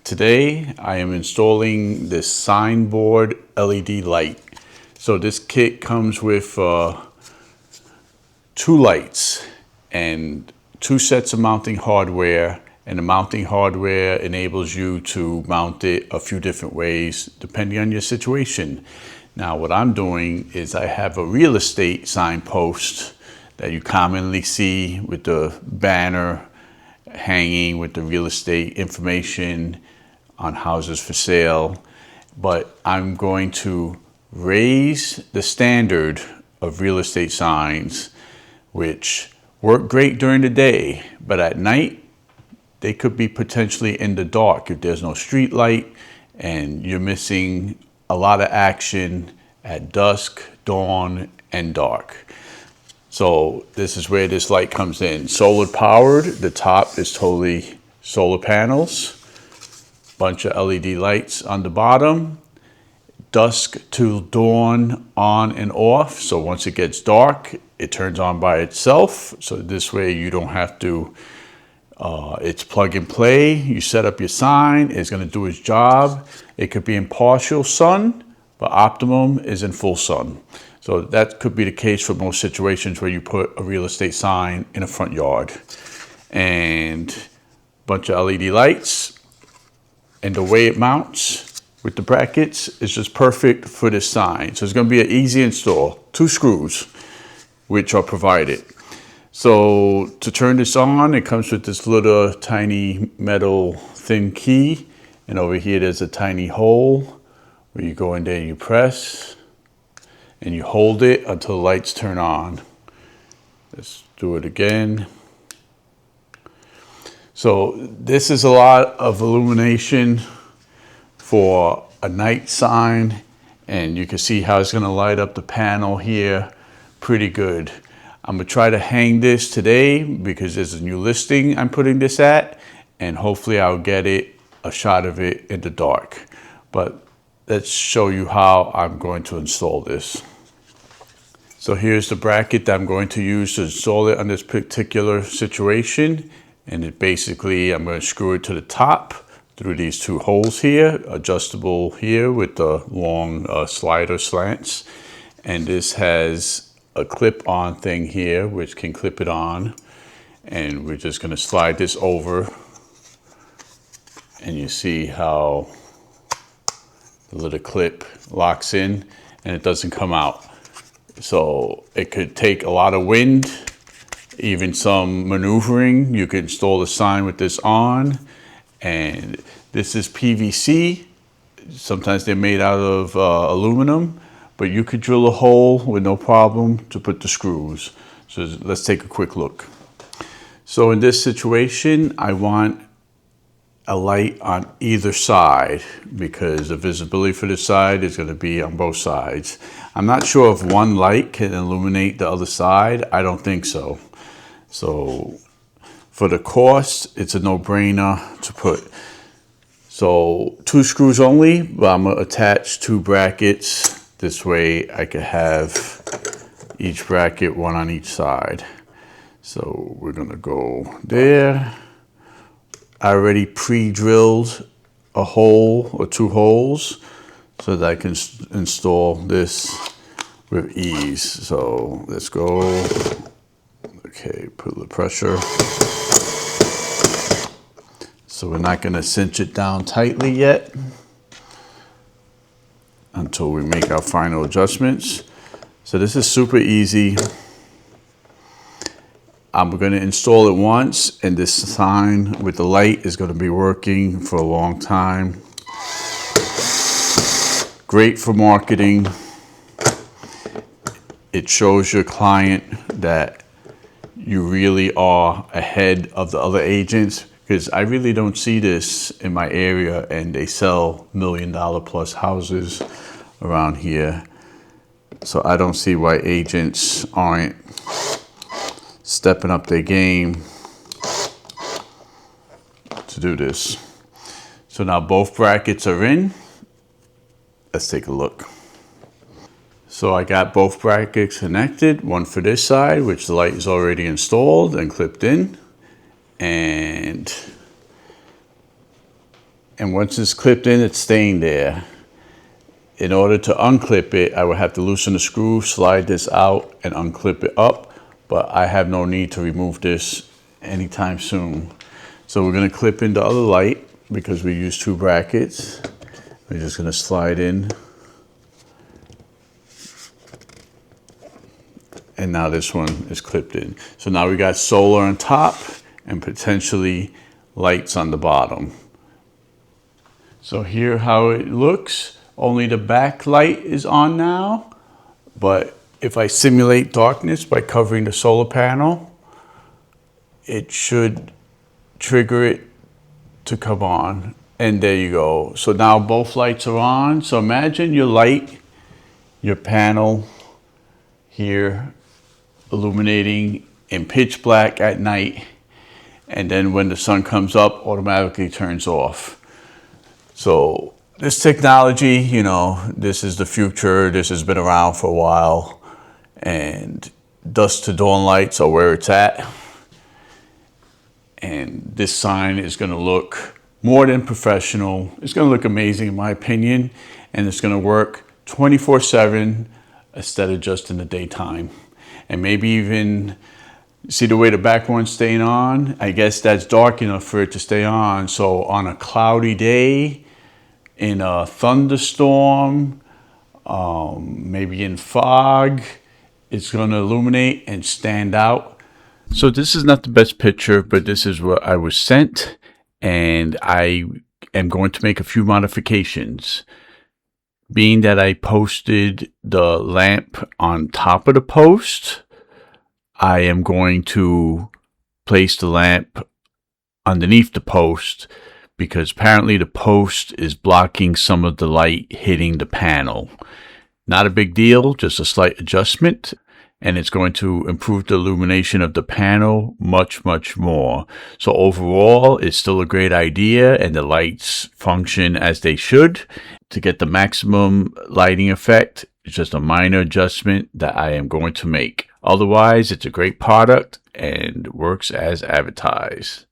Today I am installing this signboard LED light. So this kit comes with two lights and two sets of mounting hardware, and the mounting hardware enables you to mount it a few different ways depending on your situation. Now what I'm doing is I have a real estate signpost that you commonly see with the banner hanging with the real estate information on houses for sale, but I'm going to raise the standard of real estate signs, which work great during the day, but at night they could be potentially in the dark if there's no street light and you're missing a lot of action at dusk, dawn, and dark. So this is where this light comes in. Solar powered, the top is totally solar panels, bunch of LED lights on the bottom, dusk to dawn on and off. So once it gets dark, it turns on by itself. So this way you don't have to, it's plug and play. You set up your sign, it's gonna do its job. It could be in partial sun, but optimum is in full sun. So that could be the case for most situations where you put a real estate sign in a front yard. And a bunch of LED lights. And the way it mounts with the brackets is just perfect for this sign. So it's going to be an easy install. 2 screws, which are provided. So to turn this on, it comes with this little tiny metal thin key. And over here, there's a tiny hole where you go in there and you press. And you hold it until the lights turn on. Let's do it again. So this is a lot of illumination for a night sign, and you can see how it's gonna light up the panel here pretty good. I'm gonna try to hang this today because there's a new listing I'm putting this at, and hopefully I'll get a shot of it in the dark. But let's show you how I'm going to install this. So here's the bracket that I'm going to use to install it on this particular situation. And it basically, I'm going to screw it to the top through these 2 holes here, adjustable here with the long slider slants. And this has a clip-on thing here, which can clip it on. And we're just going to slide this over. And you see how the little clip locks in and it doesn't come out. So it could take a lot of wind, even some maneuvering. You could install the sign with this on, and this is PVC. Sometimes they're made out of aluminum, but you could drill a hole with no problem to put the screws. So let's take a quick look. So in this situation, I want a light on either side because the visibility for this side is going to be on both sides. I'm not sure if one light can illuminate the other side. I don't think so. So for the cost, it's a no-brainer to put. So 2 screws only, but I'm gonna attach 2 brackets. This way I could have each bracket, 1 on each side. So we're gonna go there. I already pre-drilled a hole or 2 holes so that I can install this with ease. So let's go. Okay, put the pressure. So we're not gonna cinch it down tightly yet until we make our final adjustments. So this is super easy. I'm gonna install it once, and this sign with the light is gonna be working for a long time. Great for marketing. It shows your client that you really are ahead of the other agents, because I really don't see this in my area, and they sell $1 million plus houses around here. So I don't see why agents aren't stepping up their game to do this. So now both brackets are in. Let's take a look. So I got both brackets connected, one for this side, which the light is already installed and clipped in, and And once it's clipped in, it's staying there. In order to unclip it, I would have to loosen the screw, slide this out, and unclip it up. But I have no need to remove this anytime soon. So we're going to clip in the other light because we use 2 brackets. We're just going to slide in. And now this one is clipped in. So now we got solar on top and potentially lights on the bottom. So here how it looks. Only the back light is on now. But if I simulate darkness by covering the solar panel, it should trigger it to come on. And there you go. So now both lights are on. So imagine your light, your panel here illuminating in pitch black at night, and then when the sun comes up, automatically turns off. So this technology, you know, this is the future. This has been around for a while, and dusk to dawn lights are where it's at. And this sign is going to look more than professional. It's going to look amazing in my opinion, and it's going to work 24/7 instead of just in the daytime. And maybe even, see the way the back one's staying on? I guess that's dark enough for it to stay on. So on a cloudy day, in a thunderstorm, maybe in fog, it's going to illuminate and stand out. So this is not the best picture, but this is what I was sent, and I am going to make a few modifications. Being that I posted the lamp on top of the post, I am going to place the lamp underneath the post because apparently the post is blocking some of the light hitting the panel. Not a big deal, just a slight adjustment, and it's going to improve the illumination of the panel much, much more. So overall, it's still a great idea, and the lights function as they should. To get the maximum lighting effect, it's just a minor adjustment that I am going to make. Otherwise, it's a great product and works as advertised.